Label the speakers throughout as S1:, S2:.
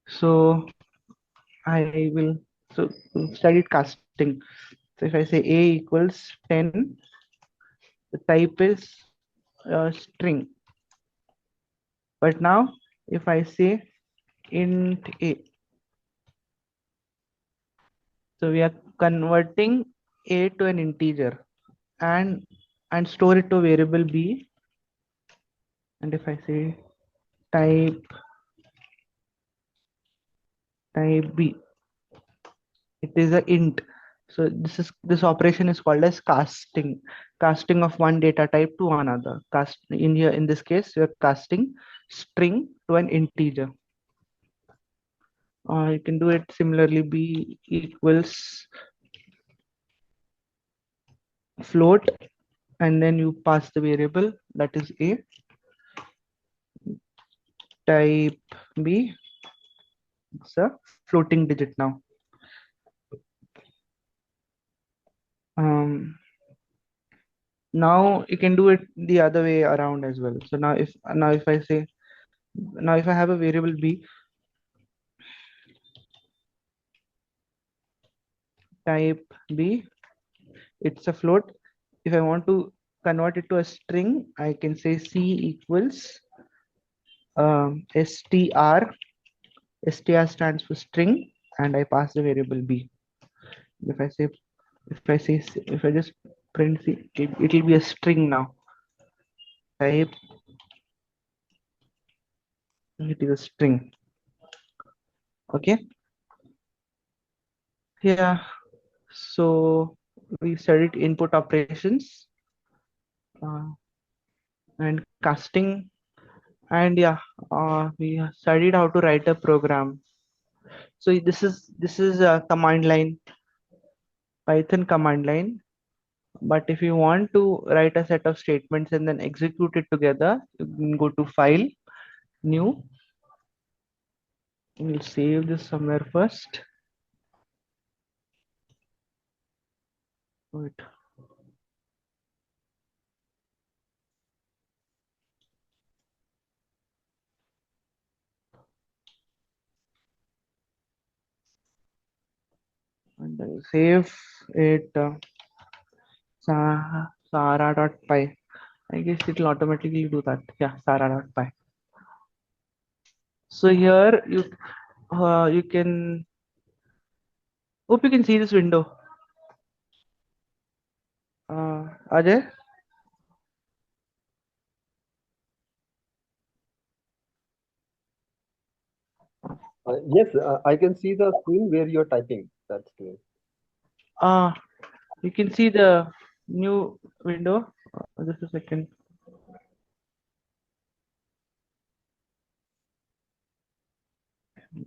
S1: So I will so studied casting. So if I say a equals 10, the type is string. But now if I say int a, so we are converting a to an integer and store it to variable b. And if I say type b, it is a int. So this operation is called as casting of one data type to another. Cast in here, in this case we are casting string to an integer. You can do it similarly. B equals float, and then you pass the variable, that is a. Type b, it's a floating digit now. Now you can do it the other way around as well. So now if I say, now if I have a variable b, type b, it's a float. If I want to convert it to a string, I can say c equals str. Str stands for string, and I pass the variable b. If I say, if I just print c, it'll be a string now. Type, it is a string. Okay. Yeah. So we studied input operations uh, and casting, and yeah, we studied how to write a program. So this is a command line, Python command line. But if you want to write a set of statements and then execute it together, you can go to File, New. We'll save this somewhere first. Wait. And I'll save it SARA.py. I guess it'll automatically do that. Yeah, SARA.py. So here you can, hope you can see this window. Ajay?
S2: Yes, I can see the screen where you're typing. That's clear.
S1: You can see the new window. Just a second.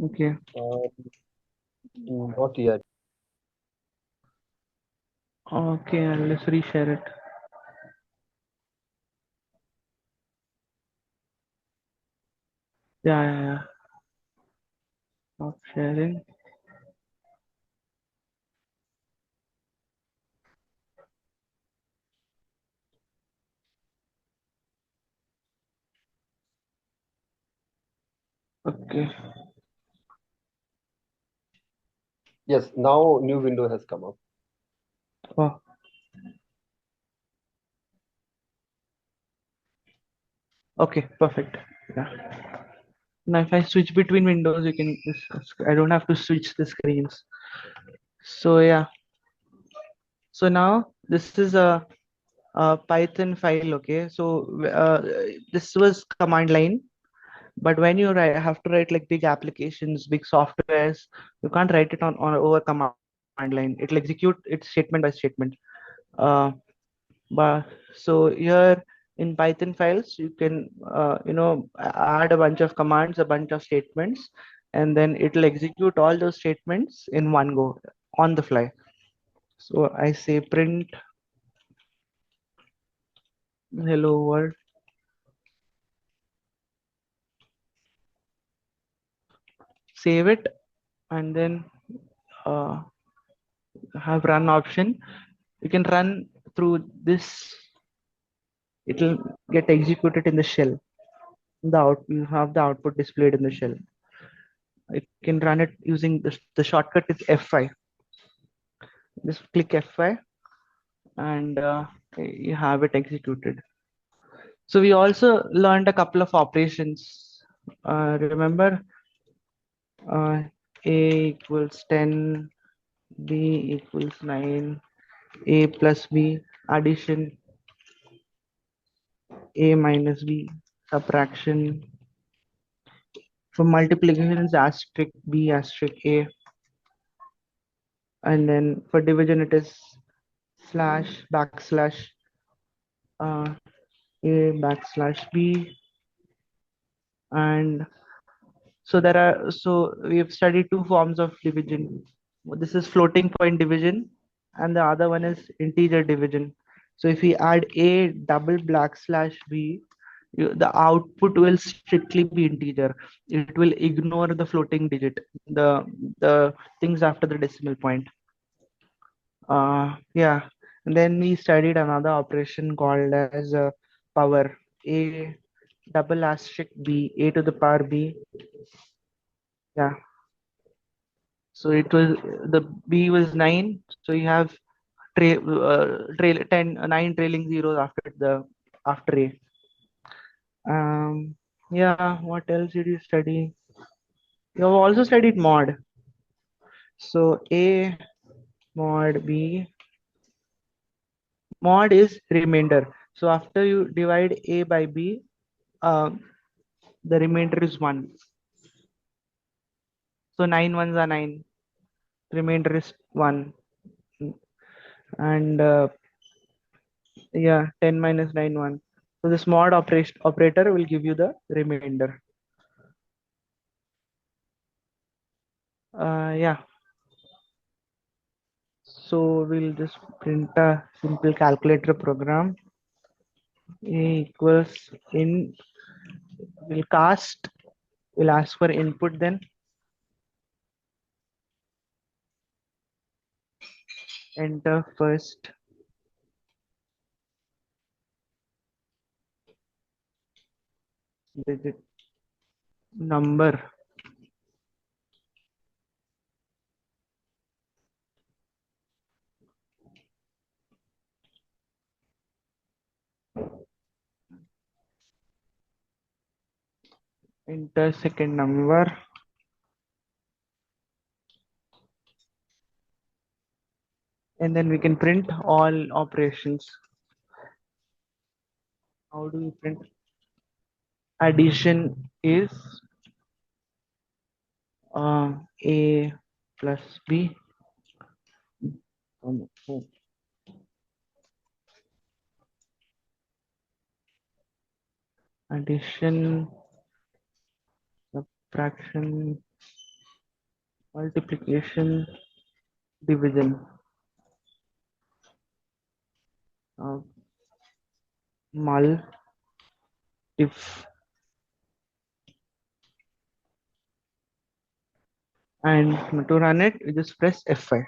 S1: Okay.
S2: Not yet.
S1: Okay, let's reshare it. Yeah. Stop sharing. Okay.
S2: Yes, now new window has come up.
S1: Oh. Okay, perfect. Yeah. Now if I switch between windows, you can, I don't have to switch the screens. So yeah. So now this is a Python file. Okay. So this was command line. But when you have to write like big applications, big softwares, you can't write it on over command line. It'll execute it statement by statement. Uh, but so here in Python files, you can add a bunch of commands, a bunch of statements, and then it'll execute all those statements in one go on the fly. So I say print hello world, save it, and then uh, have run option. You can run through this, it'll get executed in the shell. You have the output displayed in the shell. You can run it using the shortcut is F5. Just click F5 and you have it executed. So we also learned a couple of operations. Remember, uh, A equals 10, B equals 9, A plus B, addition, A minus B, subtraction. For multiplication is asterisk B asterisk A, and then for division it is slash backslash uh, A backslash B, and so we have studied two forms of division. This is floating point division, and the other one is integer division. So if we add A double backslash B, the output will strictly be integer. It will ignore the floating digit, the things after the decimal point. Yeah, and then we studied another operation called as power. A double asterisk B, A to the power B. Yeah, so it was the B was 9, so you have trail 10 9 trailing zeros after A. Yeah, what else did you study? You have also studied mod. So A mod B, mod is remainder. So after you divide A by B, um, the remainder is 1. So 9 ones are 9, remainder is 1. And yeah, 10 minus 9 1. So this mod operation operator will give you the remainder. Yeah, so we'll just print a simple calculator program. A equals in, we'll cast, we'll ask for input, then enter first digit number, enter second number, and then we can print all operations. How do we print? Addition is A plus B. Addition, subtraction, multiplication, division. Uh, Mul if, and to run it, we just press F5.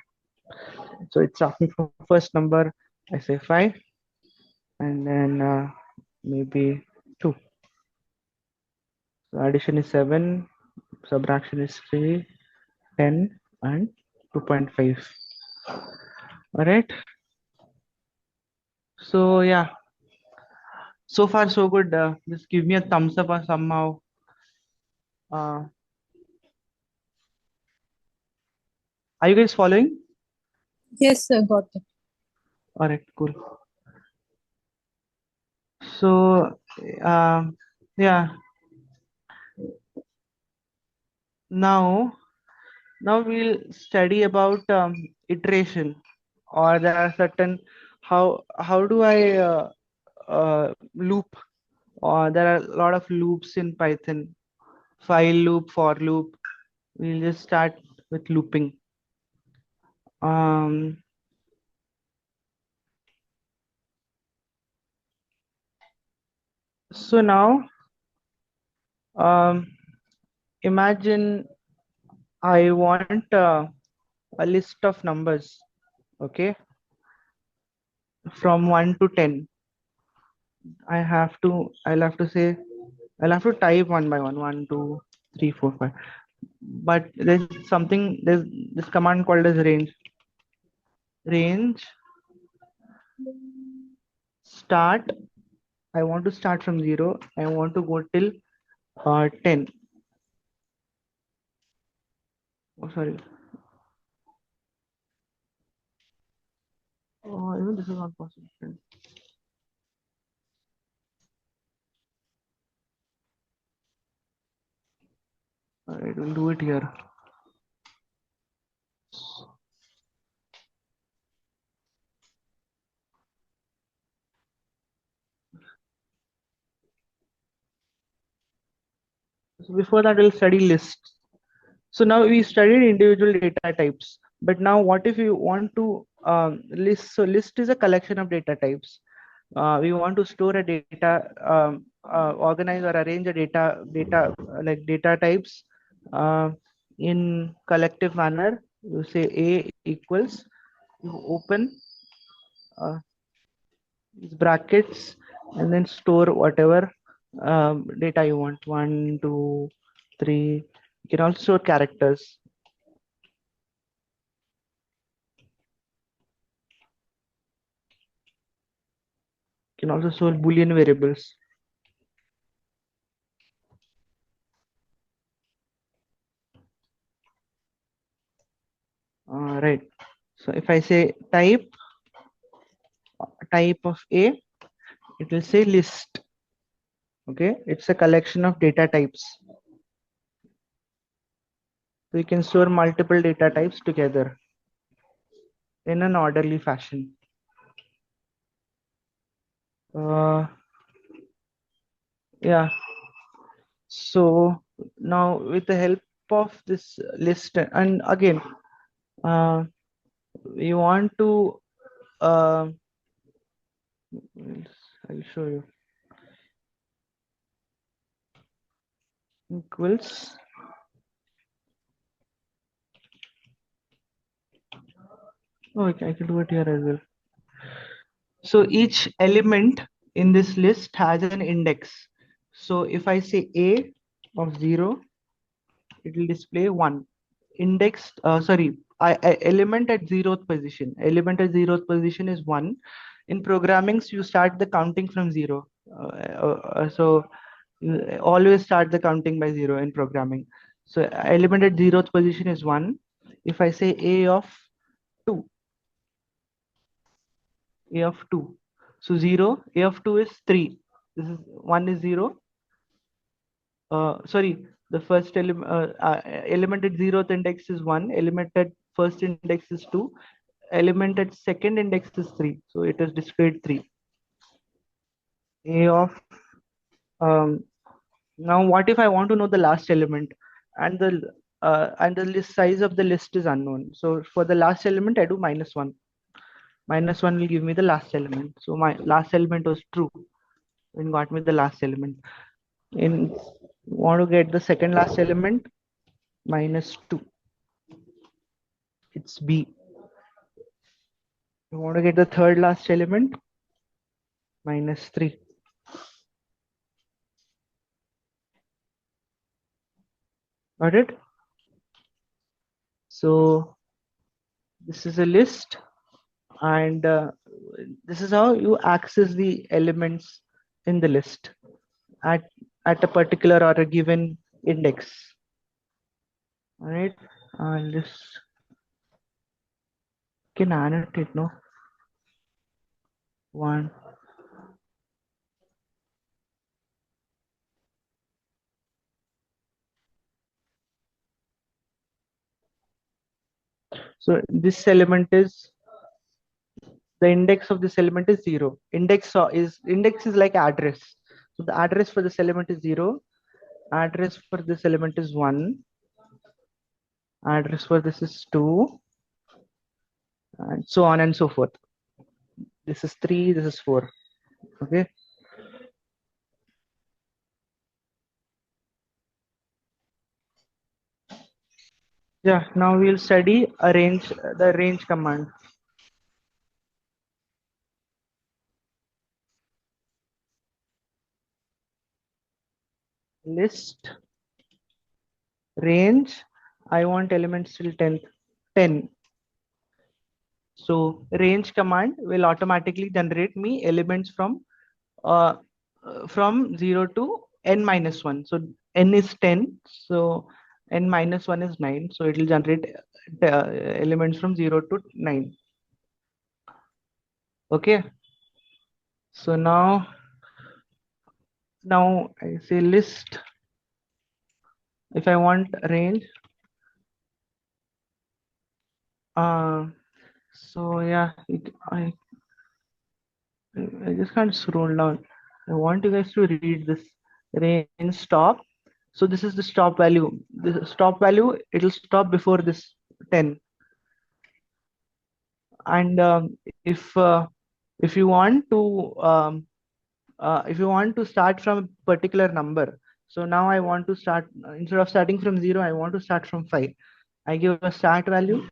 S1: So it's asking for first number, I say 5, and then maybe 2. So addition is 7, subtraction is 3, 10, and 2.5. All right. So yeah, so far so good. Just give me a thumbs up or somehow. Uh, are you guys following?
S3: Yes, sir, got it.
S1: All right, cool. So yeah, now we'll study about iteration, or there are certain, how do I loop, or there are a lot of loops in Python, while loop, for loop. We'll just start with looping. um so now imagine I want a list of numbers, okay, from 1 to 10. I'll have to say, I'll have to type one by one, 1 2 3 4 5. but there's this command called as range start. I want to start from 0. I want to go till 10. Oh, sorry. Oh, even this is not possible. It will do it here. So before that, we'll study lists. So now we studied individual data types, but now what if you want to list? So list is a collection of data types. We want to store a data, organize or arrange a like data types in collective manner. You say A equals, you open these brackets and then store whatever data you want. 1, 2, 3. You can also store characters. You can also store Boolean variables. Right. So if I say type of A, it will say list. Okay, it's a collection of data types. So you can store multiple data types together in an orderly fashion. Yeah. So now with the help of this list, and again, you want to, I'll show you, equals. Oh, okay, I can do it here as well. So each element in this list has an index. So if I say A of 0, it will display 1. Index, element at 0th position. Element at 0th position is 1. In programming, you start the counting from 0. So you always start the counting by 0 in programming. So element at 0th position is 1. If I say A of 2, A of 2. So 0, A of 2 is 3. This is 1 is 0. Sorry, the first element at 0th index is 1. Element at first index is 2. Element at second index is 3. So it is displayed 3. A of, now what if I want to know the last element and the list size of the list is unknown. So for the last element, I do -1. -1 will give me the last element. So my last element was true and got me the last element. In want to get the second last element, -2. It's B. You want to get the third last element, -3. Got it? So this is a list, and this is how you access the elements in the list at a particular or a given index. All right, I'll just can annotate, no? 1. So this element is, the index of this element is 0. Index is like address. So the address for this element is 0. Address for this element is 1. Address for this is 2, and so on and so forth. This is 3, this is 4. Okay. Yeah, now we'll study the range command. List range I want elements till 10. So range command will automatically generate me elements uh, from 0 to n minus 1. So n is 10. So n minus 1 is 9. So it will generate elements from 0 to 9. Okay. So now I say list. If I want range, so yeah, I just can't scroll down. I want you guys to read this range stop. So this is the stop value. The stop value, it'll stop before this 10. And if you want to start from a particular number, so now I want to start instead of starting from 0, I want to start from 5. I give a start value,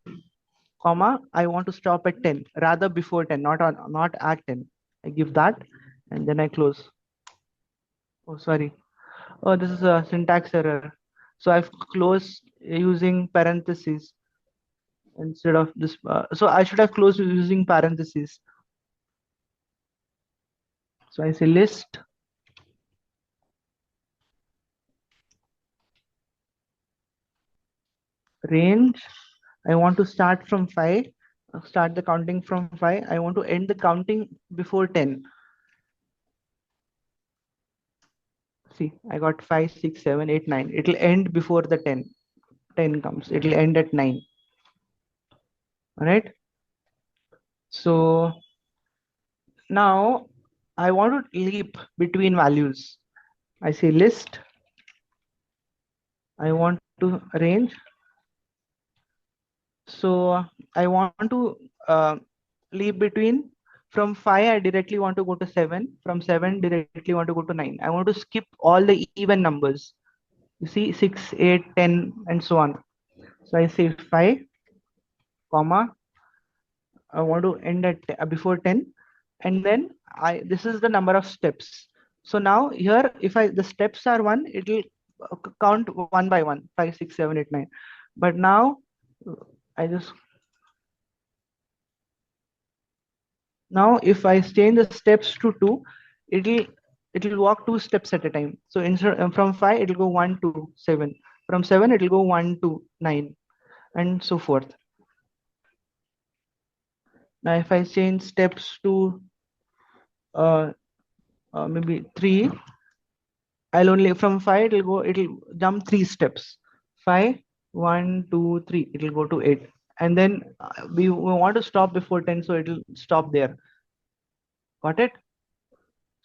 S1: comma, I want to stop at 10, rather before 10, not at 10. I give that, and then I close. Oh, sorry. Oh, this is a syntax error. So I've closed using parentheses instead of this. So I should have closed using parentheses. So I say list range. I want to start from 5. Start the counting from 5. I want to end the counting before 10. See, I got 5, 6, 7, 8, 9. It'll end before the 10. 10 comes. It'll end at 9. All right. So now I want to leap between values. I say list. I want to range. So I want to leap between from 5. I directly want to go to 7. From 7 directly want to go to 9. I want to skip all the even numbers. You see 6, 8, 10, and so on. So I say 5, comma. I want to end at before 10, and then this is the number of steps. So now here, if the steps are 1, it will count one by one, 5, 6, 7, 8, 9. But now I just if I change the steps to 2, it'll walk 2 steps at a time. So instead from 5 it'll go 1 to 7. From 7 it'll go 1 to 9, and so forth. Now if I change steps to maybe 3, I'll only from 5 it'll jump 3 steps. 5, 1, 2, 3. It'll go to 8, and then we want to stop before 10, so it'll stop there. Got it?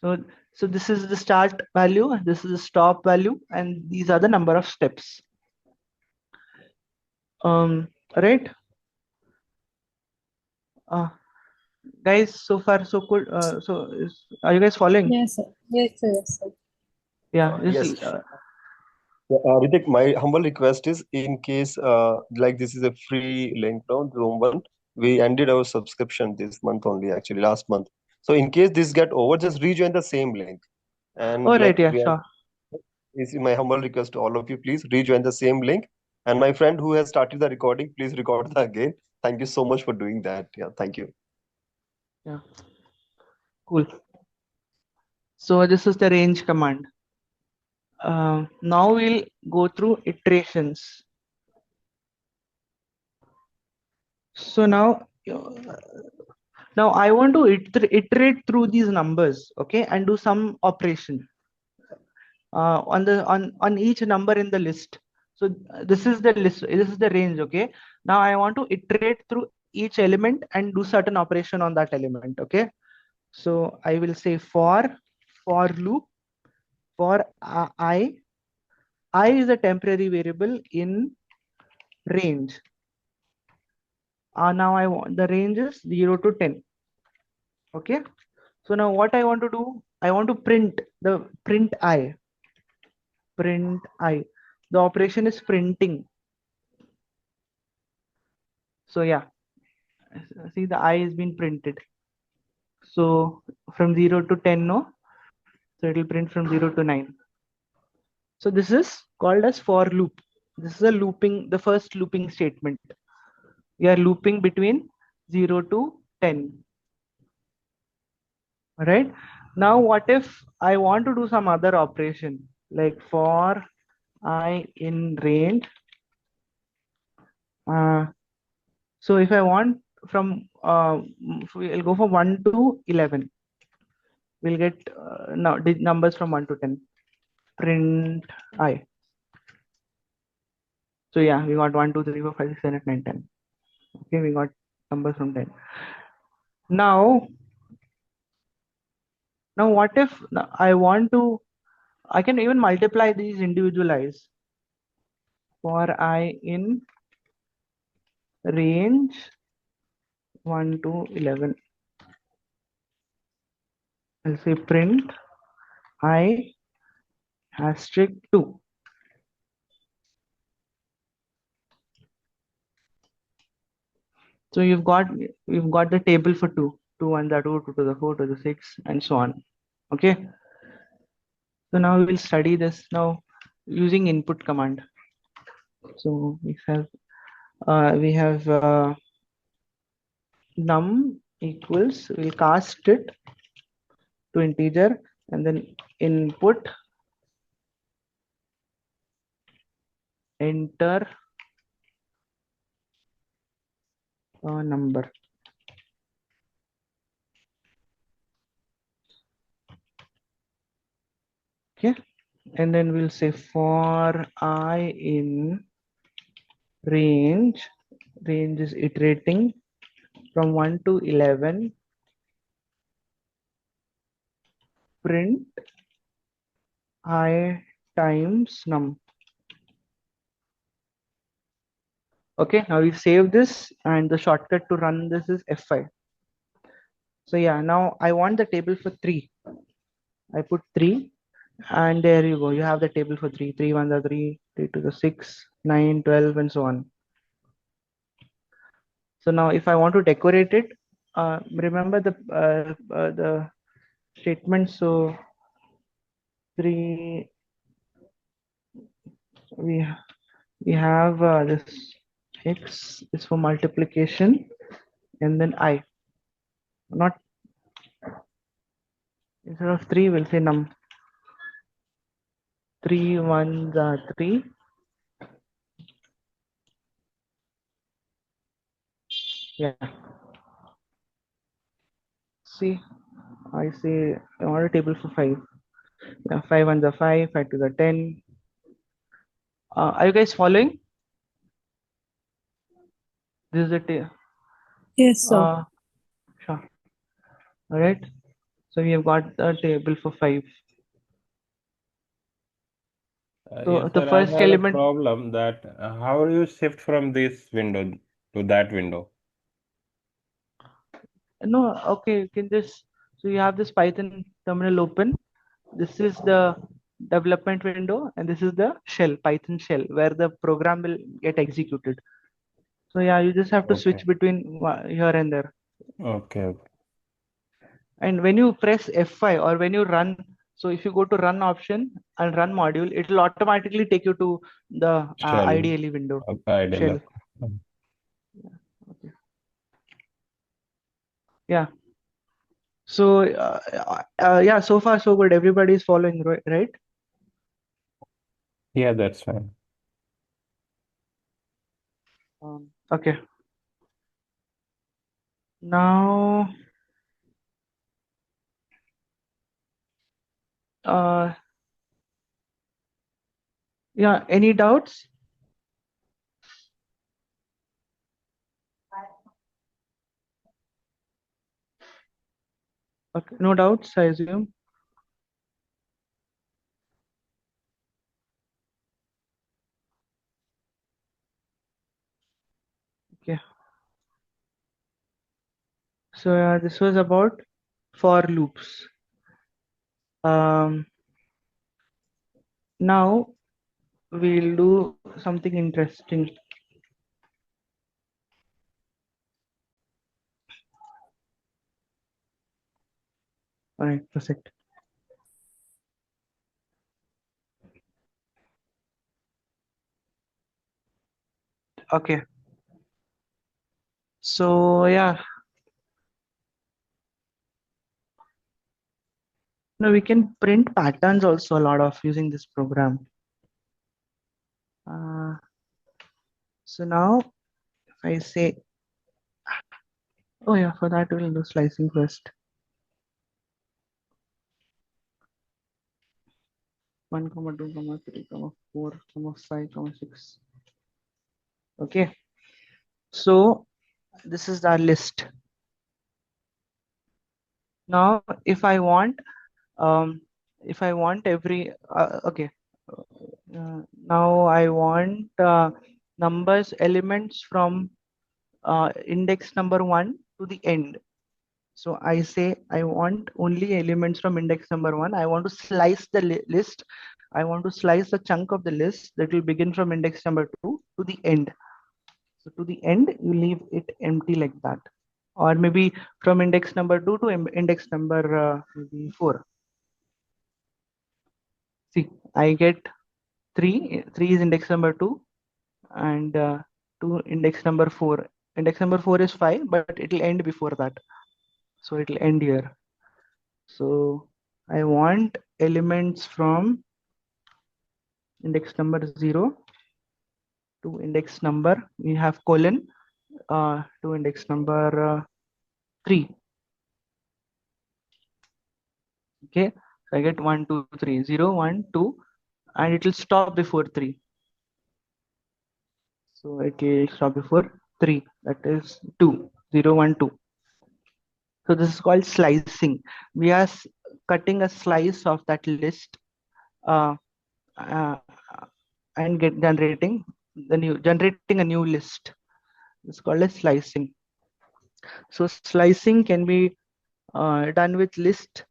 S1: So this is the start value, this is the stop value, and these are the number of steps. Right? Guys, so far so good. Are you guys following?
S3: Yes, sir. Yes, sir. Yes, sir.
S1: Yeah.
S2: Yes. Ritik, my humble request is, in case like this is a free link now, Zoom one, we ended our subscription this month only, actually last month. So in case this get over, just rejoin the same link. And
S1: Oh,
S2: like
S1: right. Yeah,
S2: we are,
S1: sure.
S2: this is my humble request to all of you, please rejoin the same link. And my friend who has started the recording, please record that again. Thank you so much for doing that. Yeah, thank you.
S1: Yeah. Cool. So this is the range command. Now we'll go through iterations. So now I want to iterate through these numbers, okay, and do some operation on each number in the list. So this is the list. This is the range, okay. Now I want to iterate through each element and do certain operation on that element, okay. So I will say for loop for I is a temporary variable in range. Now I want the range is 0 to 10. Okay. So now what I want to do, I want to print I. The operation is printing. So yeah, see the I is being printed. So from 0 to 10, no. So it will print from 0 to 9. So this is called as for loop. This is a looping, the first looping statement. We are looping between 0 to 10. All right. Now, what if I want to do some other operation, like for I in range? So if I want from, we'll go from 1 to 11. We'll get now numbers from 1 to 10. Print I. So yeah, we got 1, 2, 3, 4, 5, 6, 7, 8, 9, 10. Okay, we got numbers from 10. Now what if I want to, I can even multiply these individual i's. For I in range 1 to 11. I'll say print I asterisk 2. So you've got the table for 2. 2 1s are 2, 2 to the 4 to the 6, and so on. Okay. So now we will study this now using input command. So we have num equals, we'll cast it to integer, and then input enter a number. Okay, and then we'll say for I in range is iterating from 1 to 11, print I times num. Okay, now we save this, and the shortcut to run this is F5. So yeah, now I want the table for 3. I put 3, and there you go. You have the table for 3. 3 1s are 3, 3 to the 6, 9, 12, and so on. So now if I want to decorate it, remember the statement. So 3, we have this x is for multiplication, and then I, not instead of 3 we'll say num. 3 1s are 3. Yeah. See, I say I want a table for 5. Yeah, 5 1s are 5, 5 to the 10. Are you guys following? This is a
S3: Yes, sir.
S1: sure. All right. So we have got the table for 5. So
S4: Yes,
S1: the
S4: sir, I
S1: first
S4: had a
S1: element.
S4: problem that how do you shift from this window to that window?
S1: No, okay, you can just, so you have this Python terminal open. This is the development window, and this is the shell, Python shell, where the program will get executed. So yeah, you just have to
S4: Okay.
S1: switch between here and there.
S4: Okay.
S1: And when you press F5 or when you run, so if you go to run option and run module, it will automatically take you to the
S4: Shell.
S1: IDLE window.
S4: Ideal.
S1: Shell. Okay. Yeah. So yeah, so far so good. Everybody is following, right?
S4: Yeah, that's fine.
S1: Okay. Now, yeah, any doubts? Okay, no doubts, I assume. Okay. So this was about for loops. Now we'll do something interesting. All right, perfect. Okay. So yeah, no, we can print patterns also a lot of using this program. So now if I say, oh yeah, for that we'll do slicing first. 1, 2, 3, 4, 5, 6. Okay. So this is our list. Now, if I want every okay. Now I want numbers elements from index number 1 to the end. So I say I want only elements from index number 1. I want to slice the list. I want to slice the chunk of the list that will begin from index number 2 to the end. So to the end, you leave it empty like that. Or maybe from index number 2 to index number maybe 4. See, I get 3. 3 is index number 2 and 2 index number 4. Index number 4 is 5, but it will end before that. So it will end here. So I want elements from index number 0 to index number, we have colon to index number 3. Okay, so I get 1, 2, 3, 0, 1, 2, and it will stop before 3. So it will stop before 3, that is 2, 0, 1, 2. So this is called slicing. We are cutting a slice of that list uh, uh, and generating a new list. It's called as slicing. So slicing can be done with list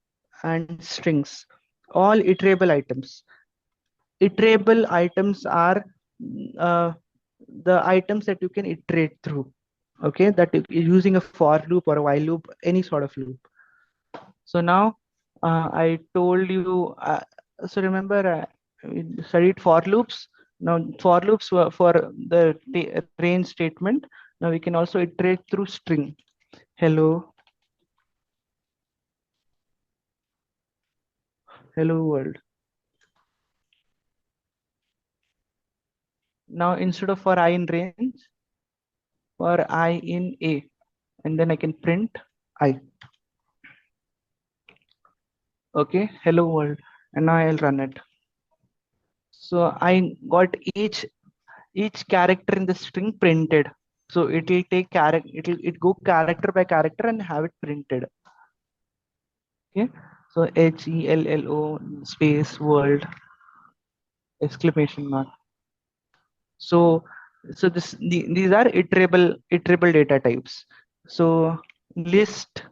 S1: and strings, all iterable items. Iterable items are the items that you can iterate through. Okay, that using a for loop or a while loop, any sort of loop. So now I told you, so remember we studied for loops. Now for loops were for the range statement. Now we can also iterate through string. Hello world. Now instead of for I in range, for I in A, and then I can print I. Okay, hello world, and now I'll run it. So I got each character in the string printed. So it will take character, it go character by character and have it printed. Okay, so HELLO space world exclamation mark. So these are iterable data types. So list,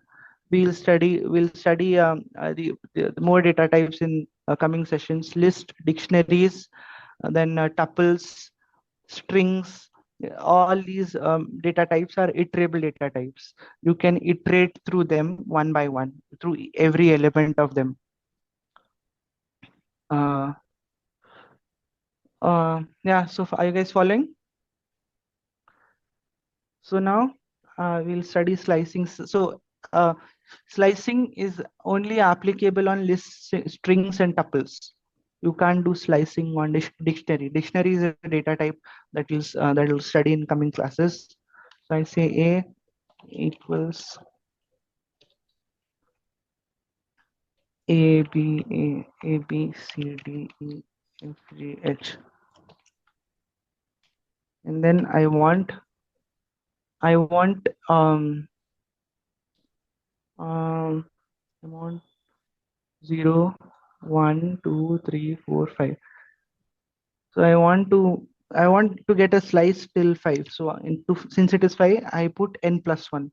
S1: we'll study the more data types in coming sessions. List, dictionaries, then tuples, strings, all these data types are iterable data types. You can iterate through them one by one, through every element of them. Yeah, so are you guys following? So now we'll study slicing. So slicing is only applicable on lists, strings and tuples. You can't do slicing on dictionary. Dictionary is a data type that will study in coming classes. So I say A equals A B C D E F G H, and then I want 0, 1, 2, 3, 4, 5. So I want to get a slice till 5. So since it is 5, I put n plus 1.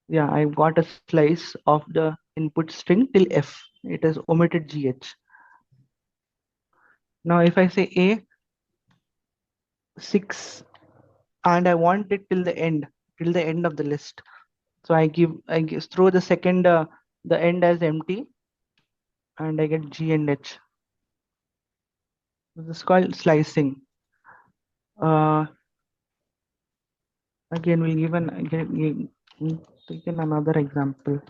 S1: Yeah, I got a slice of the input string till F. It has omitted GH. Now if I say A 6 and I want it till the end of the list. So I throw the second the end as empty and I get G and H. This is called slicing. Uh, again, we'll give taken another example.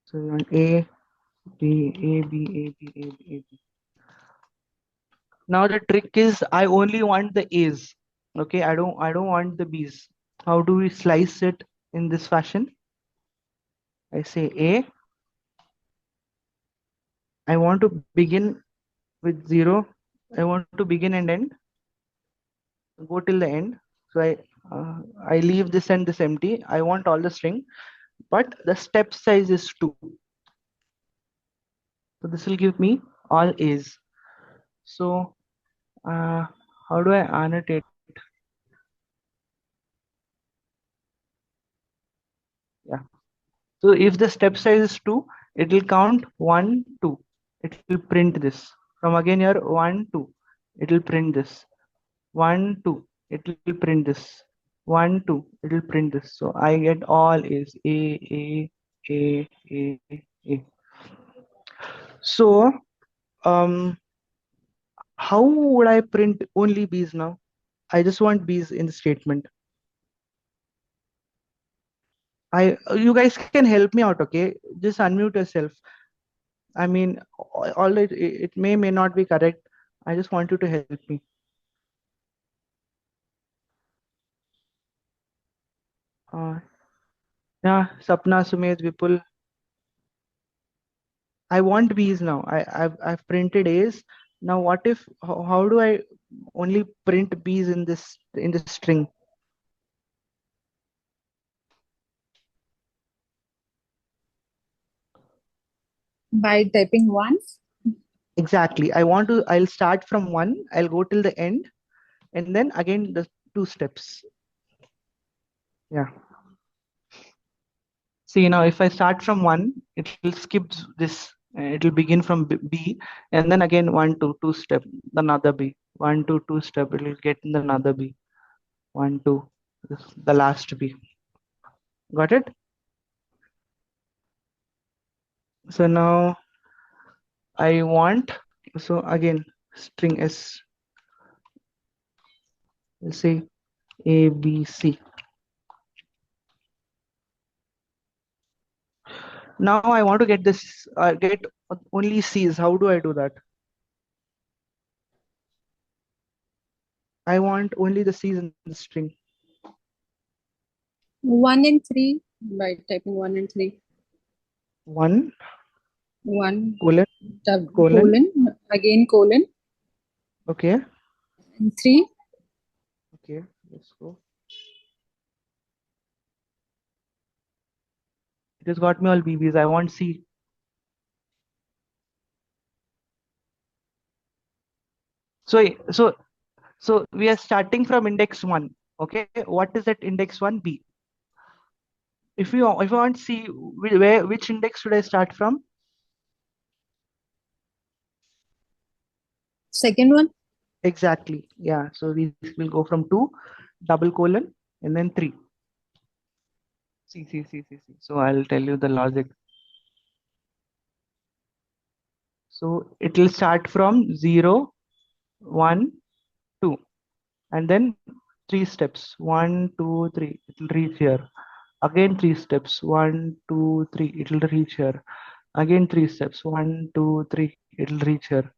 S1: So we want A, B, A, B, A, B, A, B, A, B. Now the trick is I only want the A's. Okay, I don't want the B's. How do we slice it in this fashion? I say A. I want to begin with 0. I want to begin and end. Go till the end. So I leave this and this empty. I want all the string, but the step size is 2. So this will give me all A's. So how do I annotate? Yeah. So if the step size is 2, it will count 1, 2. It will print this. From again here 1, 2. It will print this. 1, 2. It will print this. 1, 2. It will print this. So I get all is A, A, A, A. So how would I print only B's now? I just want B's in the statement. You guys can help me out, okay? Just unmute yourself. I mean, all it may not be correct. I just want you to help me. Yeah, Sapna, Sumedh, Vipul. I want B's now. I've printed A's. Now what if how do I only print B's in this string?
S3: By typing 1.
S1: Exactly. I'll start from 1, I'll go till the end, and then again the 2 steps. Yeah. See, now if I start from 1, it will skip this. It will begin from B, and then again 1, 2, 2 step, another B. 1, 2, 2 step. It will get in another B. 1, 2. This, the last B. Got it? So now I want. So again, string S. Let's say A, B, C. Now I want to get this. Get only C's. How do I do that? I want only the C's in the string.
S3: 1 and 3 by typing 1 and 3.
S1: 1
S3: colon again colon
S1: Okay.
S3: and 3.
S1: Okay. Let's go. It has got me all BBs. I want C. So we are starting from index 1. Okay. What is that index 1? B. If you want C, which index should I start from?
S3: Second one.
S1: Exactly. Yeah. So we will go from 2, double colon, and then 3. C. So I'll tell you the logic. So it will start from 0, 1, 2, and then 3 steps. 1, 2, 3. It will reach here. Again 3 steps. 1, 2, 3. It will reach here. Again 3 steps. 1, 2, 3. It will reach here.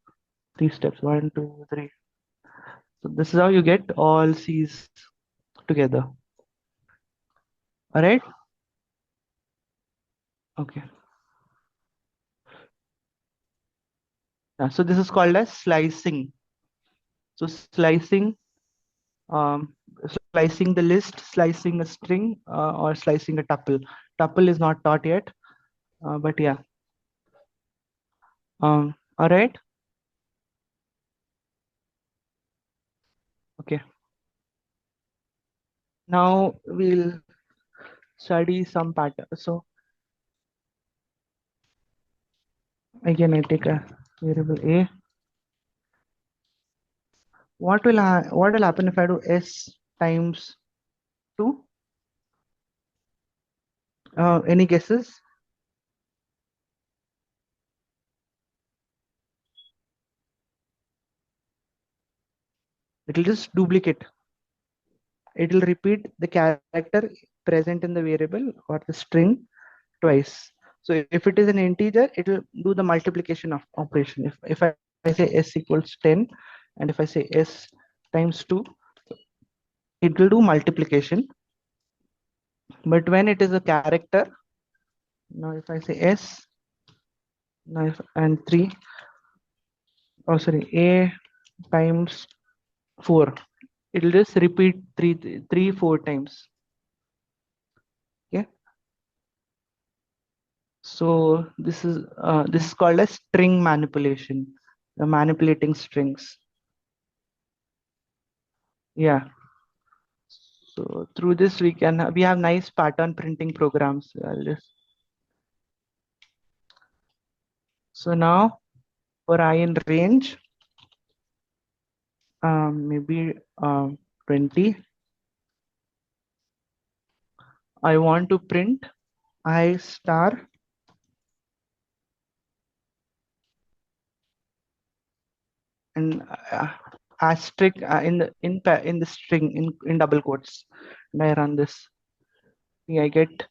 S1: 3 steps. 1, 2, 3. So this is how you get all C's together. All right. Okay. So this is called as slicing. So slicing the list, slicing a string, or slicing a tuple. Tuple is not taught yet, but yeah. All right. Okay. Now we'll study some pattern. So again, I take a variable A. What will happen if I do S times 2? Any guesses? It will just duplicate. It will repeat the character present in the variable or the string twice. So if it is an integer, it will do the multiplication of operation. If I say s equals 10, and if I say s times 2, it will do multiplication. But when it is a character, now if I say s, now if, and 3, oh sorry, a times 4, it will just repeat 4 times. Okay. So this is called a string manipulation, manipulating strings. Yeah. So through this we have nice pattern printing programs. So now for I in range, maybe 20. I want to print I star and asterisk in the string in double quotes, and I run this. I get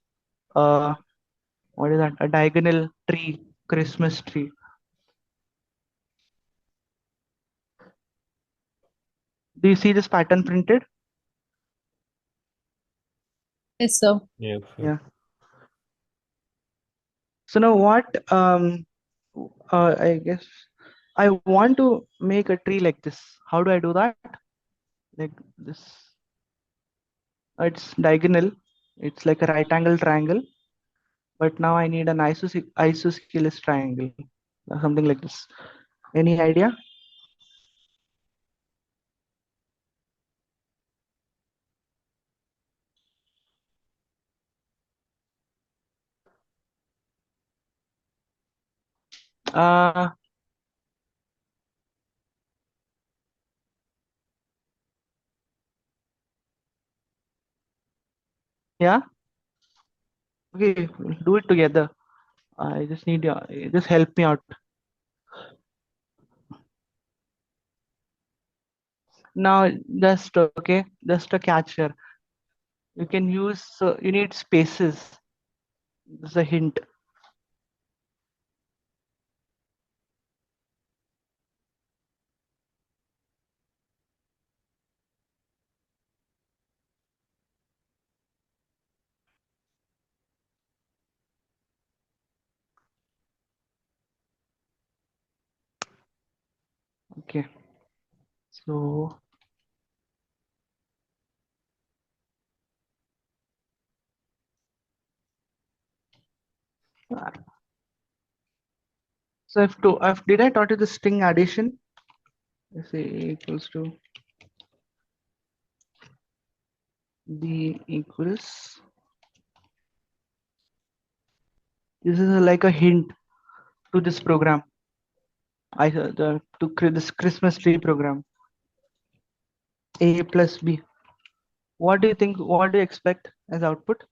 S1: what is that? A diagonal tree, Christmas tree. Do you see this pattern printed?
S3: Yes, sir.
S4: Yes, sir.
S1: Yeah. So now what? I guess I want to make a tree like this. How do I do that? Like this. It's diagonal. It's like a right angle triangle. But now I need an isosceles triangle, something like this. Any idea? Uh, yeah. Okay, we'll do it together. I just need just help me out. Now, just okay, just a catch here. You can use. You need spaces. This is a hint. Okay. So if did I taught you the string addition? Let's say A equals to B equals. This is like a hint to this program. This Christmas tree program. A plus B. What do you think? What do you expect as output?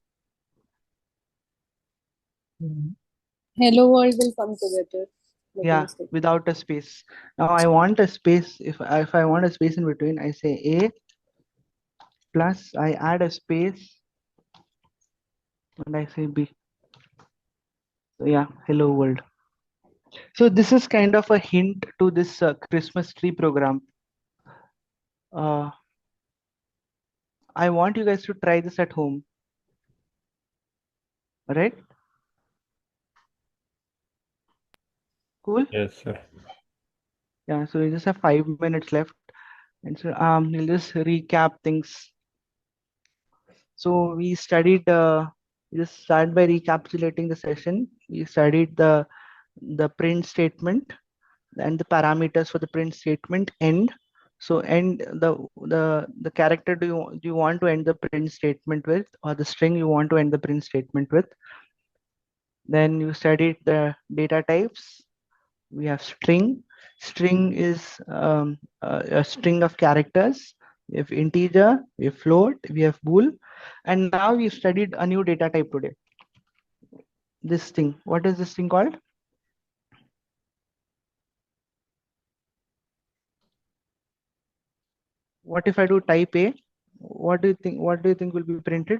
S3: Hello world will come together.
S1: Yeah, without a space. Now I want a space. If I want a space in between, I say A plus I add a space and I say B. So yeah, hello world. So this is kind of a hint to this Christmas tree program. I want you guys to try this at home. All right? Cool?
S4: Yes, sir.
S1: Yeah, so we just have 5 minutes left. And so we'll just recap things. So we studied, just start by recapitulating the session. We studied the print statement and the parameters for the print statement end. So end the character do you want to end the print statement with, or the string you want to end the print statement with. Then you studied the data types. We have string. String is a string of characters. We have integer, we have float, we have bool, and now we studied a new data type today. This thing. What is this thing called? what if I do type A? What do you think? What do you think will be printed?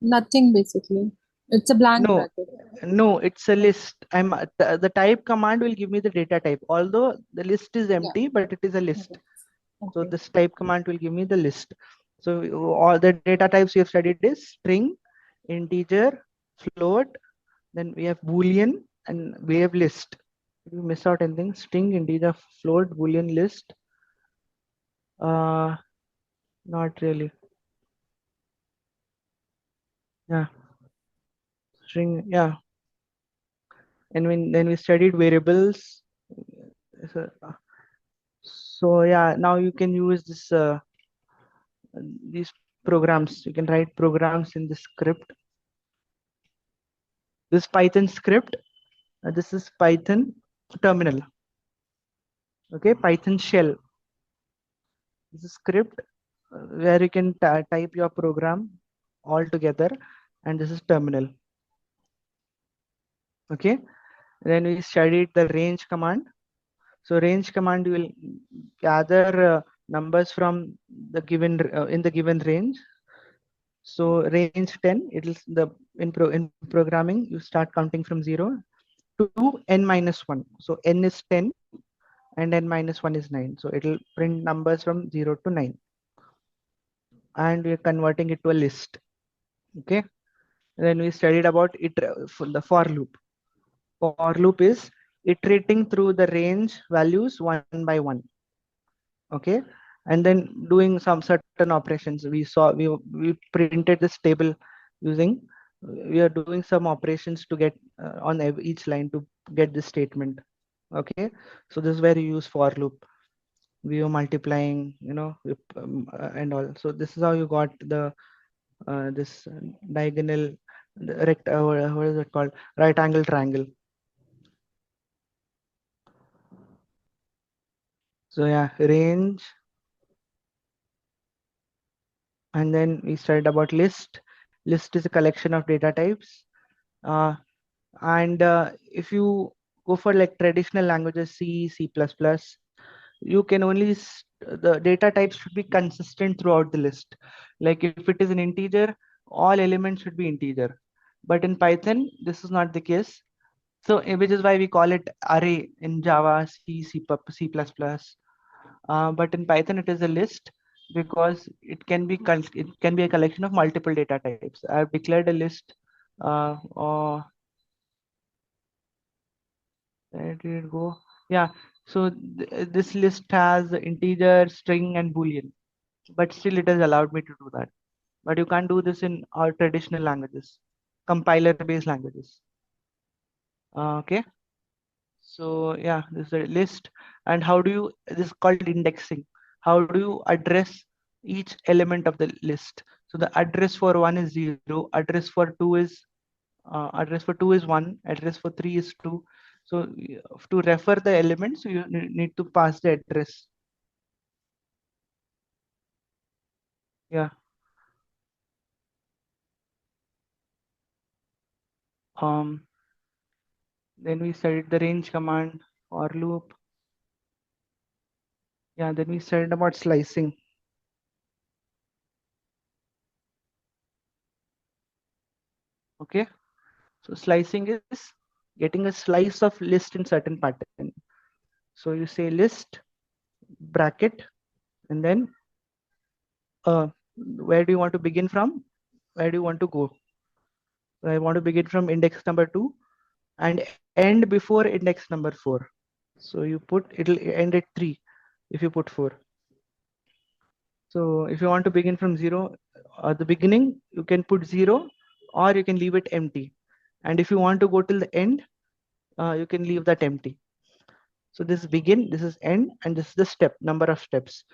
S3: Nothing basically. It's a blank
S1: No,
S3: bracket.
S1: no, it's a list. The type command will give me the data type. Although the list is empty, but it is a list. So
S3: Okay.
S1: this type command will give me the list. So all the data types we have studied is string, integer, float. Then we have boolean and we have list. Did you miss out anything? String, integer, float, boolean, list. Not really. Yeah, string. Yeah, and then we studied variables. So, so yeah, now you can use this these programs. You can write programs in the script. This Python script. This is Python terminal. Okay, Python shell. This is script where you can type your program all together, and this is terminal. Okay, then we studied the range command. So range command will gather numbers from the given in the given range. So range 10, it is the in programming you start counting from 0 to n minus 1. So n is 10 and n minus 1 is 9. So it will print numbers from 0 to 9, and we're converting it to a list. Okay, then we studied about it the for loop. For loop is iterating through the range values one by one. Okay, and then doing some certain operations. We printed this table using, we are doing some operations to get on each line to get this statement. Okay, so this is where you use for loop. We are multiplying, and all. So this is how you got the this diagonal, what is it called, right angle triangle. So yeah, range, and then we studied about list. List is a collection of data types, and if you go for like traditional languages, C++, you can only the data types should be consistent throughout the list. Like if it is an integer, all elements should be integer. But in Python, this is not the case. So which is why we call it array in Java, C++. But in Python, it is a list because it can be a collection of multiple data types. I have declared a list. Or where did it go? Yeah. So this list has integer, string, and boolean. But still, it has allowed me to do that. But you can't do this in our traditional languages, compiler-based languages. Okay. So yeah, this is a list. And how do you, this is called indexing. How do you address each element of the list? So the address for 1 is 0, address for 2 is 1, address for 3 is 2. So to refer the elements, you need to pass the address. Yeah. Then we studied the range command, for loop. Yeah, then we studied about slicing. Okay, so slicing is getting a slice of list in certain pattern. So you say list bracket, and then where do you want to begin from? Where do you want to go? So I want to begin from index number 2 and end before index number 4. So you put, it'll end at 3 if you put 4. So if you want to begin from 0 at the beginning, you can put 0, or you can leave it empty. And if you want to go till the end, you can leave that empty. So this is begin, this is end, and this is the step, number of steps.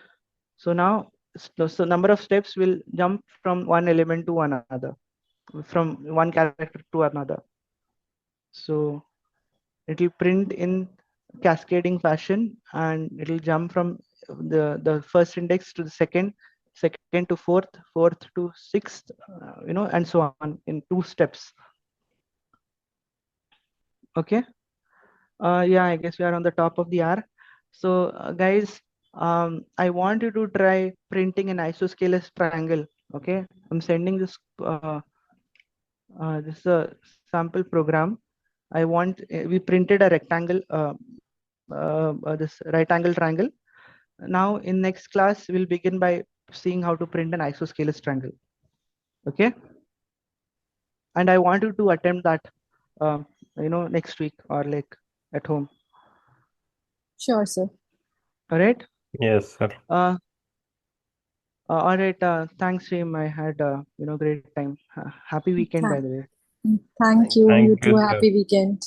S1: So now, so number of steps will jump from one element to another, from one character to another. So it will print in cascading fashion, and it will jump from the first index to the second to fourth to sixth, and so on in 2 steps. Okay. Yeah, I guess we are on the top of the hour. So, guys, I want you to try printing an isosceles triangle. Okay, I'm sending this. This is a sample program. I want we printed a rectangle. This right angle triangle. Now, in next class, we'll begin by seeing how to print an isosceles triangle. Okay, and I want you to attempt that. Next week or like at home.
S3: Sure, sir.
S1: All right.
S4: Yes, sir.
S1: All right. Thanks, Reem. I had great time. Happy weekend, by the way.
S3: Thank you.
S4: Thank
S3: You
S4: you,
S3: too.
S4: sir.
S3: Happy weekend.